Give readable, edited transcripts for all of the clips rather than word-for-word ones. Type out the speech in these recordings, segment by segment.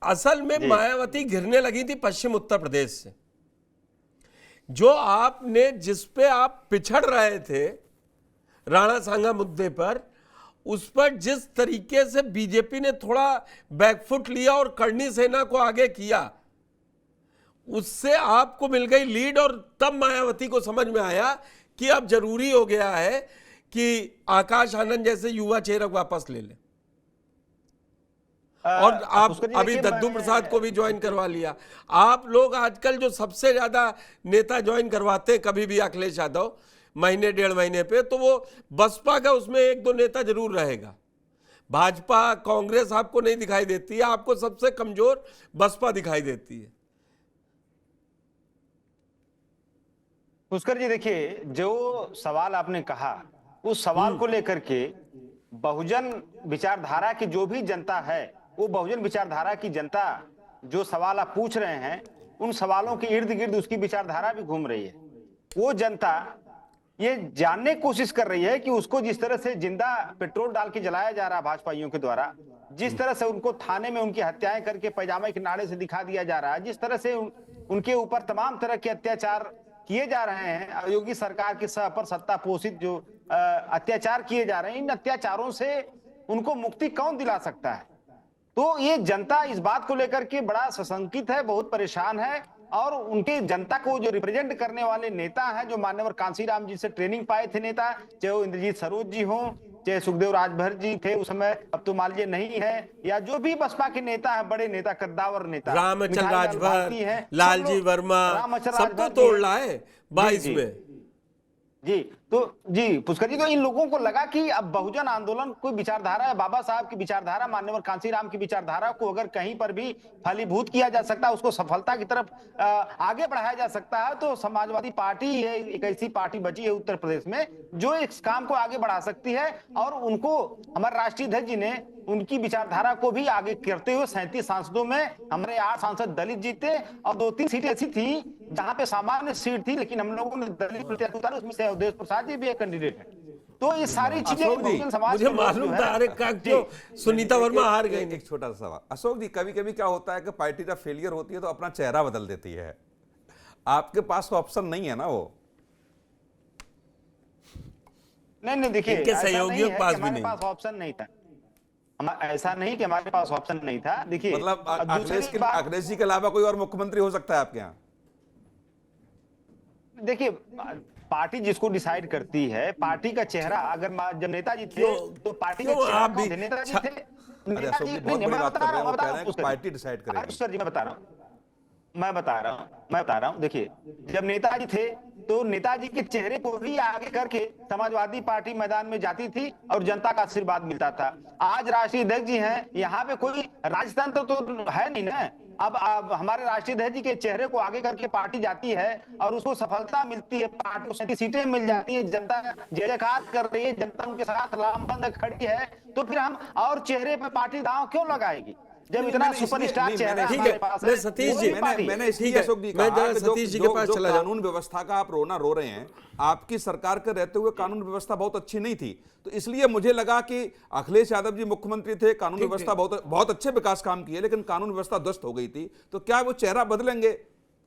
असल में जी मायावती घिरने लगी थी पश्चिम उत्तर प्रदेश से। जो आपने, जिस पे आप पिछड़ रहे थे राणा सांगा मुद्दे पर, उस पर जिस तरीके से बीजेपी ने थोड़ा बैकफुट लिया और करणी सेना को आगे किया, उससे आपको मिल गई लीड। और तब मायावती को समझ में आया कि अब जरूरी हो गया है कि आकाश आनंद जैसे युवा चेहरा वापस ले लें। और आप पुष्कर जी अभी देखिए, दद्दू प्रसाद को भी ज्वाइन करवा लिया। आप लोग आजकल जो सबसे ज्यादा नेता ज्वाइन करवाते हैं कभी भी अखिलेश यादव, महीने डेढ़ महीने पे, तो वो बसपा का, उसमें एक दो नेता जरूर रहेगा। भाजपा कांग्रेस आपको नहीं दिखाई देती है, आपको सबसे कमजोर बसपा दिखाई देती है। पुष्कर जी देखिए, जो सवाल आपने कहा उस सवाल को लेकर के बहुजन विचारधारा की जो भी जनता है, वो बहुजन विचारधारा की जनता जो सवाल आप पूछ रहे हैं, उन सवालों के इर्द गिर्द उसकी विचारधारा भी घूम रही है। वो जनता ये जानने की कोशिश कर रही है कि उसको जिस तरह से जिंदा पेट्रोल डाल के जलाया जा रहा है भाजपाइयों के द्वारा, जिस तरह से उनको थाने में उनकी हत्याएं करके पैजामे के नाड़े से दिखा दिया जा रहा है, जिस तरह से उनके ऊपर तमाम तरह के अत्याचार किए जा रहे हैं, योगी सरकार के सह पर सत्ता पोषित जो अत्याचार किए जा रहे हैं, इन अत्याचारों से उनको मुक्ति कौन दिला सकता है? तो ये जनता इस बात को लेकर के बड़ा सशंकित है, बहुत परेशान है। और उनके जनता को जो रिप्रेजेंट करने वाले नेता हैं, जो मान्यवर कांशीराम जी से ट्रेनिंग पाए थे नेता, चाहे वो इंद्रजीत सरोज जी हो, चाहे सुखदेव राजभर जी थे उस समय, अब तो मान लीजिए नहीं है, या जो भी बसपा के नेता है, बड़े नेता, कद्दावर नेता, रामचंद्र राजभर, है, लालजी वर्मा, सबको तोड़ लाए 22 में। जी तो जी पुष्कर जी, तो इन लोगों को लगा कि अब बहुजन आंदोलन कोई विचारधारा है, बाबा साहब की विचारधारा, मान्यवर कांशीराम की विचारधारा को अगर कहीं पर भी फलीभूत किया जा सकता है, उसको सफलता की तरफ आगे बढ़ाया जा सकता है, तो समाजवादी पार्टी है एक ऐसी पार्टी बची है उत्तर प्रदेश में जो इस काम को आगे बढ़ा सकती है। और उनको हमारे राष्ट्रीय अध्यक्ष जी ने उनकी विचारधारा को भी आगे करते हुए 37 सांसदों में हमारे 8 सांसद दलित जीते, और 2-3 सीटें ऐसी थी जहां पे सामान्य सीट थी, लेकिन हम लोगों ने दलित प्रत्याशी उतारे, उसमें से अवधेश प्रसाद जी भी एक कैंडिडेट है। तो ये सारी चीजें बहुजन समाज मुझे मालूम था, अरे क्यों सुनीता वर्मा हार गई। एक छोटा सा सवाल अशोक जी, कभी कभी क्या होता है कि पार्टी जब फेलियर होती है तो अपना चेहरा बदल देती है, आपके पास ऑप्शन नहीं है ना वो? नहीं देखिए, इनके सहयोगियों के पास भी नहीं, पास ऑप्शन नहीं था। ऐसा नहीं कि हमारे पास ऑप्शन नहीं था। देखिए, मतलब अखिलेश जी के अलावा कोई और मुख्यमंत्री हो सकता है आपके यहाँ? देखिए, पार्टी जिसको डिसाइड करती है, पार्टी का चेहरा, अगर जब नेताजी थे तो पार्टी का चेहरा कौन थे? नेताजी थे। अरे अशोक जी, बहुत बड़ी बात कर रहे हैं, वो कह रहे हैं कि पार्टी डिसाइड करेगी। सर जी, मैं बता रहा हूं देखिए, जब नेताजी थे तो नेताजी के चेहरे को भी आगे करके समाजवादी पार्टी मैदान में जाती थी और जनता का आशीर्वाद मिलता था। आज राष्ट्रीय अध्यक्ष जी हैं, यहाँ पे कोई राजतंत्र तो है नहीं ना। अब हमारे राष्ट्रीय अध्यक्ष जी के चेहरे को आगे करके पार्टी जाती है और उसको सफलता मिलती है, पार्टी को 37 सीटें मिल जाती है, जनता जय जयकार कर रही है, जनता उनके साथ लामबंद खड़ी है, तो फिर हम और चेहरे पे पार्टी दांव क्यों लगाएगी जब इतना सुपरस्टार चेहरा हमारे पास है? सतीश जी, मैंने इसलिए अशोक जी कहा कि सतीश जी के पास चला जाऊं। कानून व्यवस्था का आप रोना रो रहे हैं, आपकी सरकार के रहते हुए कानून व्यवस्था बहुत अच्छी नहीं थी, तो इसलिए मुझे लगा कि अखिलेश यादव जी मुख्यमंत्री थे, कानून व्यवस्था बहुत अच्छे विकास काम किए, लेकिन कानून व्यवस्था ध्वस्त हो गई थी, तो क्या वो चेहरा बदलेंगे?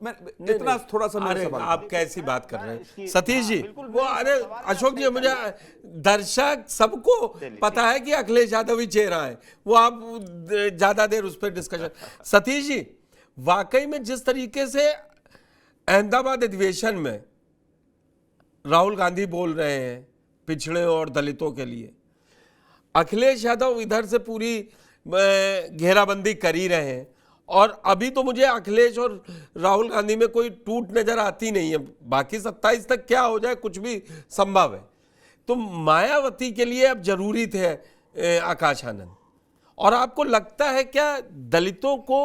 मैं इतना थोड़ा सा अरे आप कैसी बात कर रहे हैं सतीश जी? वो अरे अशोक जी, मुझे दर्शक सबको पता है कि अखिलेश यादव ही चेहरा है, वो आप ज्यादा देर उस पर डिस्कशन। सतीश जी, वाकई में जिस तरीके से अहमदाबाद अधिवेशन में राहुल गांधी बोल रहे हैं पिछड़े और दलितों के लिए, अखिलेश यादव इधर से पूरी घेराबंदी कर ही रहे हैं, और अभी तो मुझे अखिलेश और राहुल गांधी में कोई टूट नजर आती नहीं है। बाकी 27 तक क्या हो जाए, कुछ भी संभव है। तो मायावती के लिए अब जरूरी थे आकाश आनंद, और आपको लगता है क्या दलितों को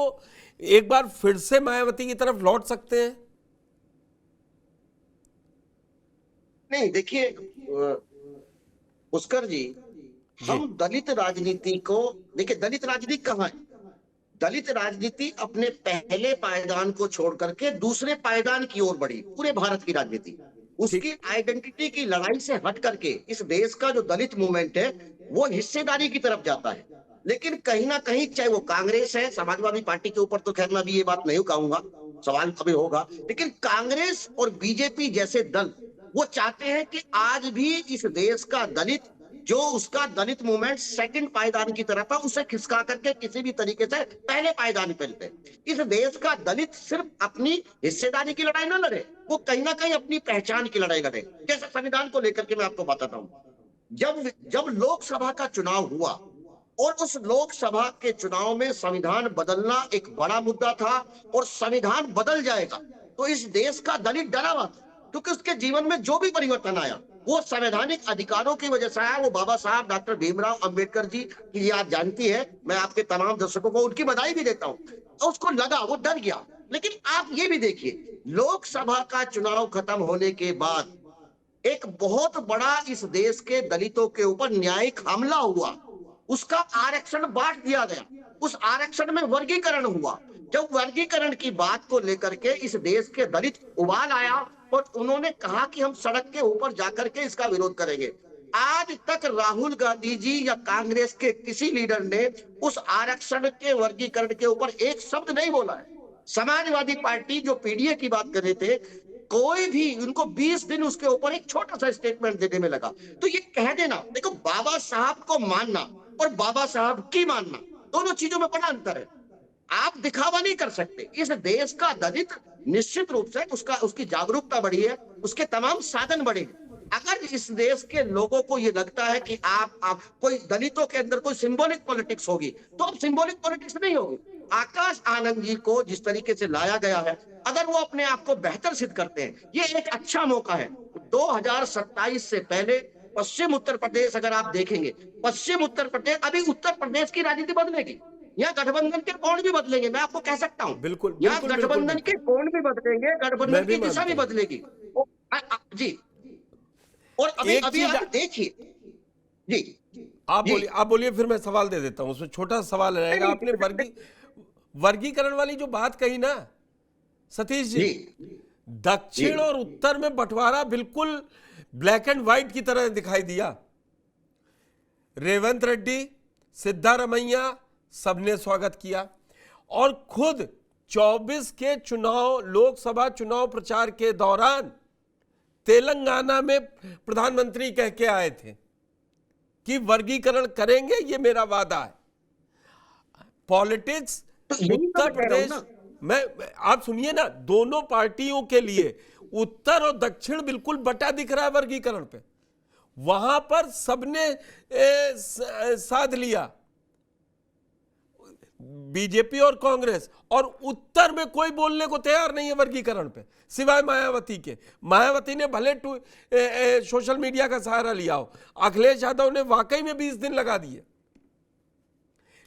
एक बार फिर से मायावती की तरफ लौट सकते हैं? नहीं देखिए पुष्कर जी, हम दलित राजनीति को देखिए, दलित राजनीति कहाँ है? दलित राजनीति अपने पहले पायदान को छोड़ करके दूसरे पायदान की ओर बढ़ी, पूरे भारत की राजनीति उसकी आइडेंटिटी की लड़ाई से हट करके इस देश का जो दलित मूवमेंट है वो हिस्सेदारी की तरफ जाता है। लेकिन कहीं ना कहीं चाहे वो कांग्रेस है, समाजवादी पार्टी के ऊपर तो खैर मैं भी ये बात नहीं कहूंगा, सवाल अभी होगा, लेकिन कांग्रेस और बीजेपी जैसे दल वो चाहते हैं कि आज भी इस देश का दलित, जो उसका दलित मूवमेंट सेकंड पायदान की तरफ है, उसे खिसका करके किसी भी तरीके से पहले पायदान पे ले। इस देश का दलित सिर्फ अपनी हिस्सेदारी की लड़ाई ना लड़े, वो कहीं ना कहीं अपनी पहचान की लड़ाई लड़े। जैसे संविधान को लेकर के मैं आपको बताता हूं, जब जब लोकसभा का चुनाव हुआ और उस लोकसभा के चुनाव में संविधान बदलना एक बड़ा मुद्दा था, और संविधान बदल जाएगा तो इस देश का दलित डरा हुआ था, क्योंकि उसके जीवन में जो भी परिवर्तन आया वो संवैधानिक अधिकारों की वजह से आया। वो बाबा साहब डॉक्टर भीमराव अंबेडकर जी की याद जानती है, मैं आपके तमाम दर्शकों को उनकी बधाई भी देता हूं, तो उसको लगा, वो डर गया। लेकिन आप ये भी देखिए, लोकसभा का चुनाव खत्म होने के बाद एक बहुत बड़ा इस देश के दलितों के ऊपर न्यायिक हमला हुआ, उसका आरक्षण बांट दिया गया, उस आरक्षण में वर्गीकरण हुआ। जब वर्गीकरण की बात को लेकर के इस देश के दलित उबाल आया और उन्होंने कहा कि हम सड़क के ऊपर जाकर के इसका विरोध करेंगे। आज तक राहुल गांधी जी या कांग्रेस के किसी लीडर ने उस आरक्षण के वर्गीकरण के ऊपर एक शब्द नहीं बोला है। समाजवादी पार्टी जो पीडीए की बात कर रहे थे, कोई भी उनको 20 दिन उसके ऊपर एक छोटा सा स्टेटमेंट देने में लगा। तो ये कह देना, देखो बाबा साहब को मानना और बाबा साहब की मानना, दोनों चीजों में बड़ा अंतर है। आप दिखावा नहीं कर सकते। इस देश का दलित निश्चित रूप से उसकी जागरूकता बढ़ी है, उसके तमाम साधन बढ़े हैं। अगर इस देश के लोगों को ये लगता है कि आप कोई दलितों के अंदर कोई सिंबॉलिक पॉलिटिक्स होगी, तो अब सिंबॉलिक पॉलिटिक्स नहीं होगी। आकाश आनंद जी को जिस तरीके से लाया गया है, अगर वो अपने आप को बेहतर सिद्ध करते हैं, ये एक अच्छा मौका है। 2027 से पहले पश्चिम उत्तर प्रदेश अगर आप देखेंगे, पश्चिम उत्तर प्रदेश, अभी उत्तर प्रदेश की राजनीति बदलेगी, यहाँ गठबंधन के कोण भी बदलेंगे, मैं आपको कह सकता हूँ। बिल्कुल, यहाँ बिल्कुल, गठबंधन बिल्कुल। के कोण भी बदलेंगे, गठबंधन की दिशा भी बदलेगी। जी, और अभी एक अभी चीज आप देखिए जी, आप बोलिए, फिर मैं सवाल दे देता हूं। उसमें छोटा सवाल रहेगा। आपने वर्गीकरण वाली जो बात कही ना सतीश जी, दक्षिण और उत्तर में बंटवारा बिल्कुल ब्लैक एंड व्हाइट की तरह दिखाई दिया। रेवंत रेड्डी, सिद्धारमैया, सबने स्वागत किया, और खुद 24 के चुनाव, लोकसभा चुनाव प्रचार के दौरान तेलंगाना में प्रधानमंत्री कह के आए थे कि वर्गीकरण करेंगे, ये मेरा वादा है। पॉलिटिक्स उत्तर प्रदेश में, आप सुनिए ना, दोनों पार्टियों के लिए उत्तर और दक्षिण बिल्कुल बटा दिख रहा है वर्गीकरण पे। वहां पर सबने साध लिया, बीजेपी और कांग्रेस, और उत्तर में कोई बोलने को तैयार नहीं है वर्गीकरण पे, सिवाय मायावती के। मायावती ने भले सोशल मीडिया का सहारा लिया हो, अखिलेश यादव ने वाकई में 20 दिन लगा दिए,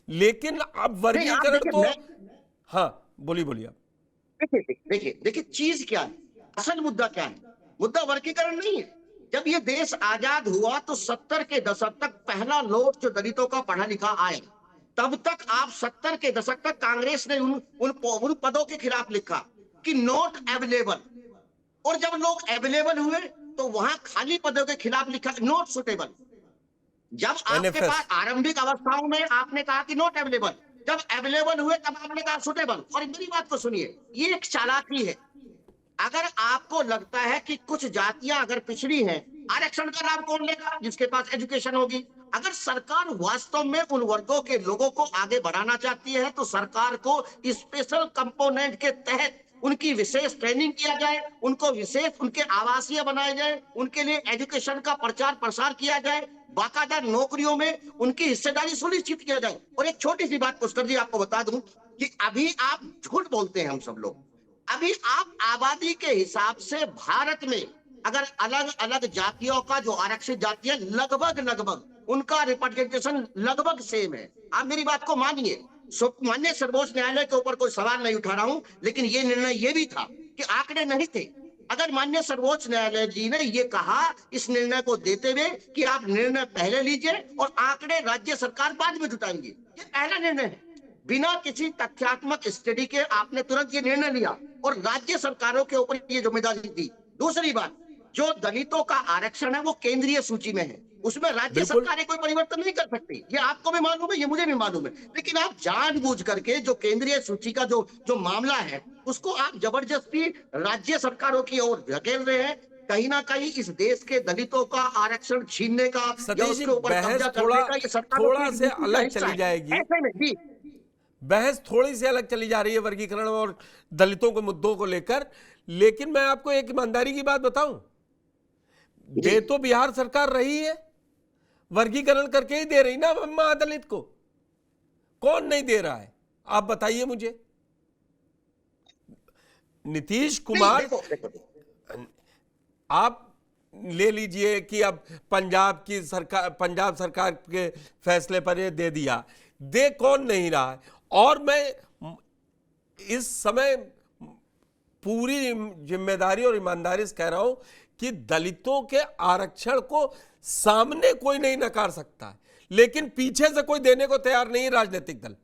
लेकिन अब वर्गीकरण तो, हाँ बोलिए आप। देखिए चीज क्या है, असल मुद्दा क्या है? मुद्दा वर्गीकरण नहीं है। जब ये देश आजाद हुआ तो 70 के दशक तक पहला नोट जो दलितों का पढ़ा लिखा आया, तब तक आप 70 के दशक तक कांग्रेस ने उन पदों के खिलाफ लिखा कि नोट अवेलेबल, और जब लोग अवेलेबल हुए तो वहां खाली पदों के खिलाफ लिखा नोट सुटेबल। जब आपके पास आरंभिक अवस्थाओं में आपने कहा कि नोट अवेलेबल, जब अवेलेबल हुए तब आपने कहा सुटेबल। और मेरी बात को सुनिए, ये एक चालाकी है। अगर आपको लगता है कि कुछ जातियां अगर पिछड़ी हैं, आरक्षण का लाभ कौन लेगा? जिसके पास एजुकेशन होगी। अगर सरकार वास्तव में उन वर्गों के लोगों को आगे बढ़ाना चाहती है तो सरकार को स्पेशल कंपोनेंट के तहत उनकी विशेष ट्रेनिंग किया जाए, उनको विशेष उनके आवासीय बनाए जाए, उनके लिए एजुकेशन का प्रचार प्रसार किया जाए, बाकायदा नौकरियों में उनकी हिस्सेदारी सुनिश्चित किया जाए। और एक छोटी सी बात पुष्कर जी आपको बता दूं कि अभी आप झूठ बोलते हैं हम सब लोग। अभी आप आबादी के हिसाब से भारत में अगर अलग अलग जातियों का जो आरक्षित जातियां लगभग उनका रिप्रेजेंटेशन लगभग सेम है। आप मेरी बात को मानिए। माननीय सर्वोच्च न्यायालय के ऊपर कोई सवाल नहीं उठा रहा हूं, लेकिन ये निर्णय ये भी था कि आंकड़े नहीं थे। अगर माननीय सर्वोच्च न्यायालय जी ने ये कहा इस निर्णय को देते हुए कि आप निर्णय पहले लीजिए और आंकड़े राज्य सरकार बाद में जुटाएंगी, ये पहला निर्णय है। बिना किसी तथ्यात्मक स्टडी के आपने तुरंत ये निर्णय लिया और राज्य सरकारों के ऊपर ये जिम्मेदारी दी। दूसरी बात, जो दलितों का आरक्षण है वो केंद्रीय सूची में है, उसमें राज्य बिल्कुल। सरकारें कोई परिवर्तन नहीं कर सकती, ये आपको भी मालूम है, ये मुझे भी मालूम है। लेकिन आप जानबूझ करके जो केंद्रीय सूची का जो मामला है उसको आप जबरदस्ती राज्य सरकारों की ओर धकेल रहे हैं। कहीं ना कहीं इस देश के दलितों का आरक्षण छीनने का या सतीश जी, उसके ऊपर बहस कब्जा करने का ये सरकारों थोड़ा की से नीति का अलग हिस्सा चली है। जाएगी। ऐसे में जी बहस थोड़ी सी अलग चली जा रही है वर्गीकरण और दलितों के मुद्दों को लेकर, लेकिन मैं आपको एक ईमानदारी की बात बताऊं, दे तो बिहार सरकार रही है, वर्गीकरण करके ही दे रही ना महादलित को। कौन नहीं दे रहा है आप बताइए मुझे। नीतीश कुमार, देखो। आप ले लीजिए कि अब पंजाब सरकार के फैसले पर ये दे दिया, दे कौन नहीं रहा है। और मैं इस समय पूरी जिम्मेदारी और ईमानदारी से कह रहा हूं कि दलितों के आरक्षण को सामने कोई नहीं नकार सकता है, लेकिन पीछे से कोई देने को तैयार नहीं है। राजनीतिक दल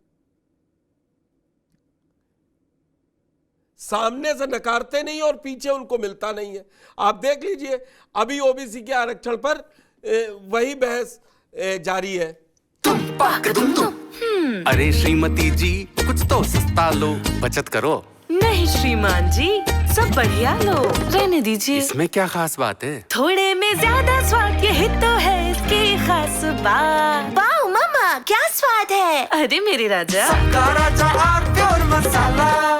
सामने से नकारते नहीं और पीछे उनको मिलता नहीं है। आप देख लीजिए अभी ओबीसी के आरक्षण पर वही बहस जारी है। अरे श्रीमती जी, कुछ तो सस्ता लो, बचत करो। नहीं श्रीमान जी, सब बढ़िया लो, रहने दीजिए। इसमें क्या खास बात है? थोड़े में ज्यादा स्वाद, यही तो है इसकी खास बात। वाओ मामा, क्या स्वाद है। अरे मेरे राजा, राजा और प्योर मसाला।